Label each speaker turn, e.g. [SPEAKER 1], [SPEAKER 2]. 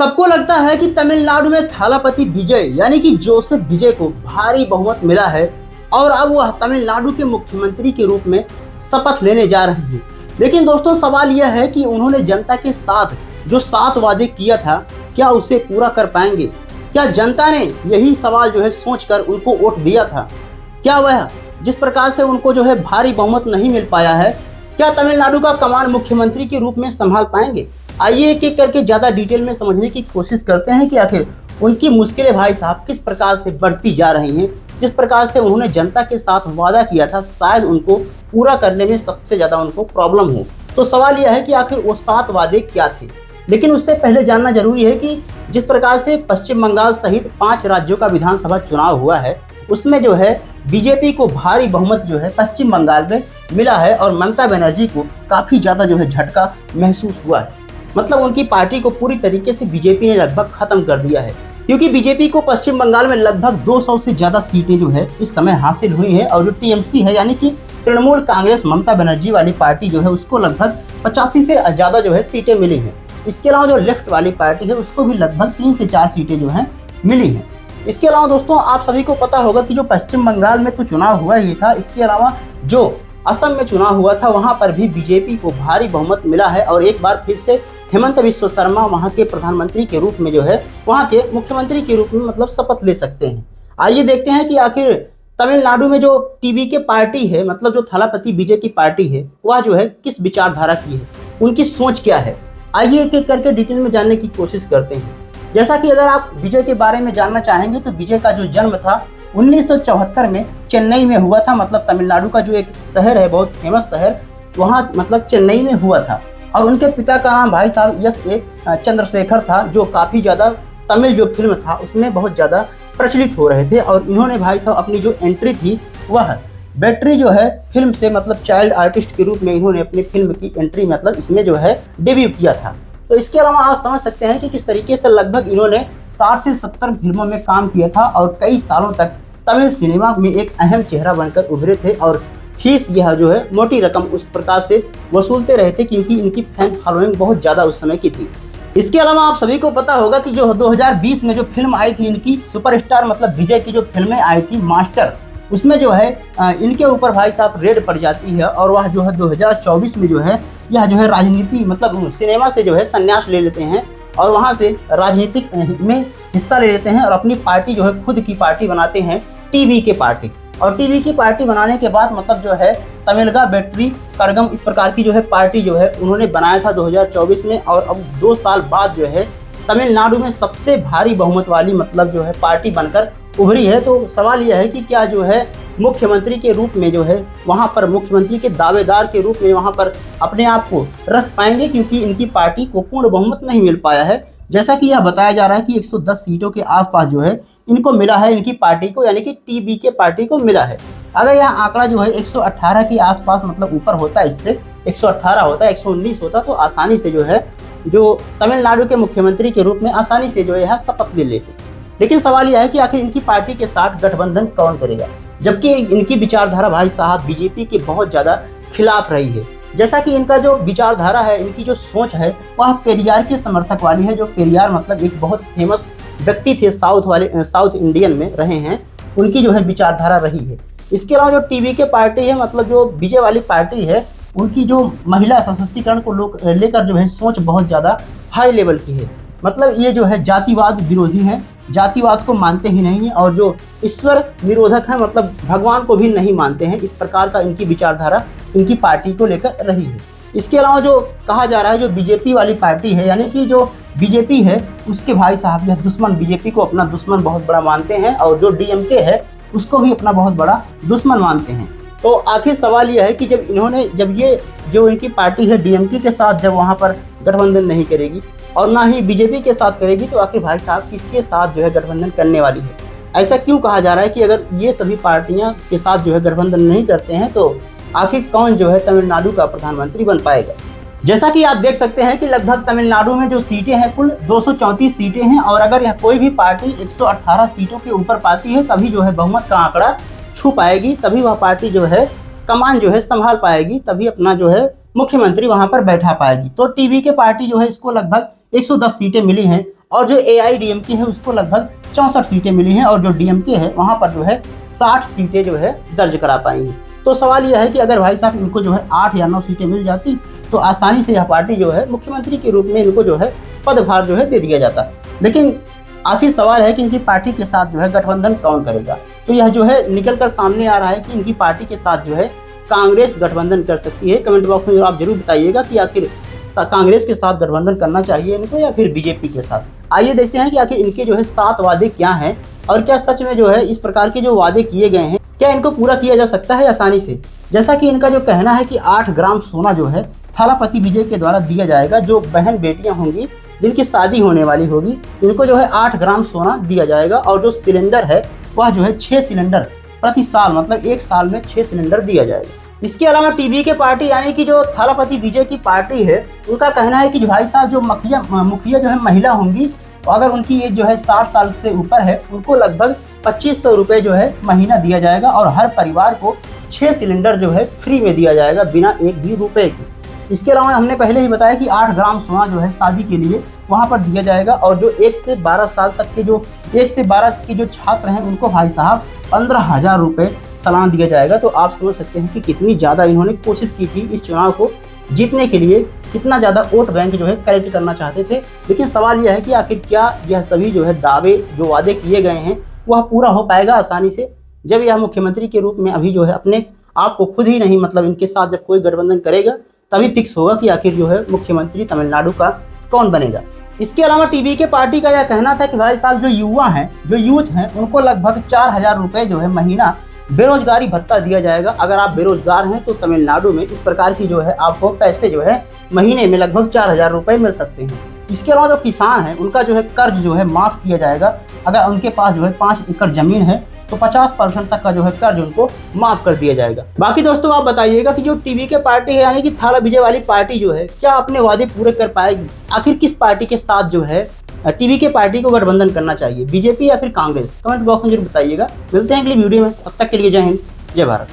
[SPEAKER 1] सबको लगता है कि तमिलनाडु में थालापति विजय यानी कि जोसेफ विजय को भारी बहुमत मिला है और अब वह तमिलनाडु के मुख्यमंत्री के रूप में शपथ लेने जा रहे हैं। लेकिन दोस्तों, सवाल यह है कि उन्होंने जनता के साथ जो 7 वादे किया था, क्या उसे पूरा कर पाएंगे? क्या जनता ने यही सवाल सोचकर उनको वोट दिया था? क्या वह जिस प्रकार से उनको भारी बहुमत नहीं मिल पाया है, क्या तमिलनाडु का कमान मुख्यमंत्री के रूप में संभाल पाएंगे? आइए एक एक करके ज़्यादा डिटेल में समझने की कोशिश करते हैं कि आखिर उनकी मुश्किलें भाई साहब किस प्रकार से बढ़ती जा रही हैं। जिस प्रकार से उन्होंने जनता के साथ वादा किया था, शायद उनको पूरा करने में सबसे ज़्यादा उनको प्रॉब्लम हो। तो सवाल यह है कि आखिर वो 7 वादे क्या थे। लेकिन उससे पहले जानना जरूरी है कि जिस प्रकार से पश्चिम बंगाल सहित 5 राज्यों का विधानसभा चुनाव हुआ है, उसमें बीजेपी को भारी बहुमत पश्चिम बंगाल में मिला है और ममता बनर्जी को काफ़ी ज़्यादा झटका महसूस हुआ है। मतलब उनकी पार्टी को पूरी तरीके से बीजेपी ने लगभग खत्म कर दिया है, क्योंकि बीजेपी को पश्चिम बंगाल में लगभग 200 से ज़्यादा सीटें इस समय हासिल हुई हैं और जो टीएमसी है यानी कि तृणमूल कांग्रेस ममता बनर्जी वाली पार्टी उसको लगभग 85 से ज़्यादा सीटें मिली हैं। इसके अलावा जो लेफ्ट वाली पार्टी है उसको भी लगभग 3 से 4 सीटें मिली हैं। इसके अलावा दोस्तों, आप सभी को पता होगा कि जो पश्चिम बंगाल में तो चुनाव हुआ ही था, इसके अलावा जो असम में चुनाव हुआ था वहाँ पर भी बीजेपी को भारी बहुमत मिला है और एक बार फिर से हेमंत बिस्वा शर्मा वहाँ के प्रधानमंत्री के रूप में वहाँ के मुख्यमंत्री के रूप में मतलब शपथ ले सकते हैं। आइए देखते हैं कि आखिर तमिलनाडु में जो टीवी के पार्टी है, मतलब जो थालापति विजय की पार्टी है, वह किस विचारधारा की है, उनकी सोच क्या है। आइए एक एक करके डिटेल में जानने की कोशिश करते हैं। जैसा कि अगर आप विजय के बारे में जानना चाहेंगे तो विजय का जो जन्म था 1974 में चेन्नई में हुआ था। मतलब तमिलनाडु का जो एक शहर है, बहुत फेमस शहर, वहाँ मतलब चेन्नई में हुआ था। और उनके पिता का नाम भाई साहब एस चंद्रशेखर था, जो काफ़ी ज़्यादा तमिल जो फिल्म था उसमें बहुत ज़्यादा प्रचलित हो रहे थे। और इन्होंने भाई साहब अपनी जो एंट्री थी वह बैटरी फिल्म से, मतलब चाइल्ड आर्टिस्ट के रूप में इन्होंने अपनी फिल्म की एंट्री मतलब इसमें डेब्यू किया था। तो इसके अलावा आप समझ सकते हैं कि किस तरीके से लगभग इन्होंने 60 से 70 फिल्मों में काम किया था और कई सालों तक तमिल सिनेमा में एक अहम चेहरा बनकर उभरे थे और फीस यह मोटी रकम उस प्रकार से वसूलते रहे थे, क्योंकि इनकी फैन फॉलोइंग बहुत ज़्यादा उस समय की थी। इसके अलावा आप सभी को पता होगा कि जो 2020 में जो फिल्म आई थी इनकी, सुपरस्टार मतलब विजय की जो फिल्में आई थी मास्टर, उसमें इनके ऊपर भाई साहब रेड पड़ जाती है और वह 2024 में यह राजनीति मतलब सिनेमा से संन्यास ले लेते हैं और वहाँ से राजनीतिक में हिस्सा ले लेते हैं और अपनी पार्टी खुद की पार्टी बनाते हैं, टीवी के पार्टी। और टीवी की पार्टी बनाने के बाद मतलब तमिलगा बैटरी कड़गम इस प्रकार की पार्टी उन्होंने बनाया था 2024 में। और अब 2 साल बाद तमिलनाडु में सबसे भारी बहुमत वाली मतलब पार्टी बनकर उभरी है। तो सवाल यह है कि क्या मुख्यमंत्री के रूप में वहाँ पर मुख्यमंत्री के दावेदार के रूप में वहाँ पर अपने आप को रख पाएंगे, क्योंकि इनकी पार्टी को पूर्ण बहुमत नहीं मिल पाया है। जैसा कि यह बताया जा रहा है कि 110 सीटों के आसपास इनको मिला है, इनकी पार्टी को यानी कि टीबी के पार्टी को मिला है। अगर यह आंकड़ा 118 के आसपास मतलब ऊपर होता, इससे 118 होता, 119 होता, तो आसानी से जो तमिलनाडु के मुख्यमंत्री के रूप में आसानी से यह शपथ ले लेते। लेकिन सवाल यह है कि आखिर इनकी पार्टी के साथ गठबंधन कौन करेगा, जबकि इनकी विचारधारा भाई साहब बीजेपी के बहुत ज़्यादा खिलाफ रही है। जैसा कि इनका जो विचारधारा है, इनकी जो सोच है वह पेरियार के समर्थक वाली है। जो पेरियार मतलब एक बहुत फेमस व्यक्ति थे, साउथ इंडियन में रहे हैं, उनकी विचारधारा रही है। इसके अलावा जो टीवी के पार्टी है, मतलब जो विजय वाली पार्टी है, उनकी जो महिला सशक्तिकरण को लेकर सोच बहुत ज़्यादा हाई लेवल की है। मतलब ये जातिवाद विरोधी हैं, जातिवाद को मानते ही नहीं है और जो ईश्वर निरोधक है, मतलब भगवान को भी नहीं मानते हैं। इस प्रकार का इनकी विचारधारा इनकी पार्टी को लेकर रही है। इसके अलावा जो कहा जा रहा है, जो बीजेपी वाली पार्टी है यानी कि जो बीजेपी है उसके भाई साहब यह दुश्मन, बीजेपी को अपना दुश्मन बहुत बड़ा मानते हैं और जो डीएमके है उसको भी अपना बहुत बड़ा दुश्मन मानते हैं। तो आखिर सवाल यह है कि जब ये जो इनकी पार्टी है डीएमके के साथ जब वहाँ पर गठबंधन नहीं करेगी और ना ही बीजेपी के साथ करेगी, तो आखिर भाई साहब किसके साथ गठबंधन करने वाली है। ऐसा क्यों कहा जा रहा है कि अगर ये सभी पार्टियां के साथ गठबंधन नहीं करते हैं तो आखिर कौन तमिलनाडु का प्रधानमंत्री बन पाएगा। जैसा कि आप देख सकते हैं कि लगभग तमिलनाडु में जो सीटें हैं कुल 234 सीटें हैं और अगर यह कोई भी पार्टी 118 सीटों के ऊपर पाती है तभी बहुमत का आंकड़ा छू पाएगी, तभी वह पार्टी कमान संभाल पाएगी, तभी अपना मुख्यमंत्री वहां पर बैठा पाएगी। तो टीवी के पार्टी इसको लगभग 110 सीटें मिली हैं और जो AIADMK है उसको लगभग 64 सीटें मिली हैं और जो DMK है वहाँ पर जो है 60 सीटें जो है दर्ज करा पाई हैं। तो सवाल यह है कि अगर भाई साहब इनको जो है 8 या 9 सीटें मिल जाती तो आसानी से यह पार्टी जो है मुख्यमंत्री के रूप में इनको जो है पदभार जो है दे दिया जाता। लेकिन आखिर सवाल है कि इनकी पार्टी के साथ जो है गठबंधन कौन करेगा। तो यह जो है निकल कर सामने आ रहा है कि इनकी पार्टी के साथ जो है कांग्रेस गठबंधन कर सकती है। कमेंट बॉक्स में आप जरूर बताइएगा कि आखिर कांग्रेस के साथ गठबंधन करना चाहिए इनको या फिर बीजेपी के साथ। आइए देखते हैं कि आखिर इनके जो है 7 वादे क्या हैं और क्या सच में जो है इस प्रकार के जो वादे किए गए हैं क्या इनको पूरा किया जा सकता है आसानी से। जैसा कि इनका जो कहना है कि 8 ग्राम सोना जो है थालापति विजय के द्वारा दिया जाएगा। जो बहन बेटियां होंगी जिनकी शादी होने वाली होगी उनको जो है 8 ग्राम सोना दिया जाएगा और जो सिलेंडर है वह जो है 6 सिलेंडर प्रति साल, मतलब 1 साल में 6 सिलेंडर दिया जाएगा। इसके अलावा टीबी के पार्टी यानी कि जो थालापति विजय की पार्टी है उनका कहना है कि जो भाई साहब जो मुखिया जो है महिला होंगी अगर उनकी एज जो है 60 साल से ऊपर है उनको लगभग 2500 रुपये जो है महीना दिया जाएगा और हर परिवार को 6 सिलेंडर जो है फ्री में दिया जाएगा बिना एक भी रुपए के। इसके अलावा हमने पहले ही बताया कि 8 ग्राम सोना जो है शादी के लिए वहाँ पर दिया जाएगा और जो 1 से 12 साल तक के जो 1 से 12 के जो छात्र हैं उनको भाई साहब 15,000 रुपये सालाना दिया जाएगा। तो आप समझ सकते हैं कि कितनी ज़्यादा इन्होंने कोशिश की थी इस चुनाव को जीतने के लिए, कितना ज़्यादा वोट बैंक जो है कलेक्ट करना चाहते थे। लेकिन सवाल यह है कि आखिर क्या यह सभी जो है दावे जो वादे किए गए हैं वह पूरा हो पाएगा आसानी से, जब यह मुख्यमंत्री के रूप में अभी जो है अपने आप को खुद ही नहीं, मतलब इनके साथ जब कोई गठबंधन करेगा तभी फिक्स होगा कि आखिर जो है मुख्यमंत्री तमिलनाडु का कौन बनेगा। इसके अलावा टीबी के पार्टी का यह कहना था कि भाई साहब जो युवा हैं, जो यूथ हैं, उनको लगभग 4000 रुपये जो है महीना बेरोजगारी भत्ता दिया जाएगा। अगर आप बेरोजगार हैं तो तमिलनाडु में इस प्रकार की जो है आपको पैसे जो है महीने में लगभग 4000 रुपये मिल सकते हैं। इसके अलावा जो किसान हैं उनका जो है कर्ज जो है माफ़ किया जाएगा। अगर उनके पास जो है 5 एकड़ ज़मीन है तो 50% तक का जो है कर्ज उनको माफ़ कर दिया जाएगा। बाकी दोस्तों आप बताइएगा कि जो टीबी के पार्टी है यानी कि थाला विजय वाली पार्टी जो है क्या अपने वादे पूरे कर पाएगी। आखिर किस पार्टी के साथ जो है टीबी के पार्टी को गठबंधन करना चाहिए, बीजेपी या फिर कांग्रेस। कमेंट बॉक्स में जरूर बताइएगा। मिलते हैं अगली वीडियो में, तब तक के लिए जय हिंद, जय भारत।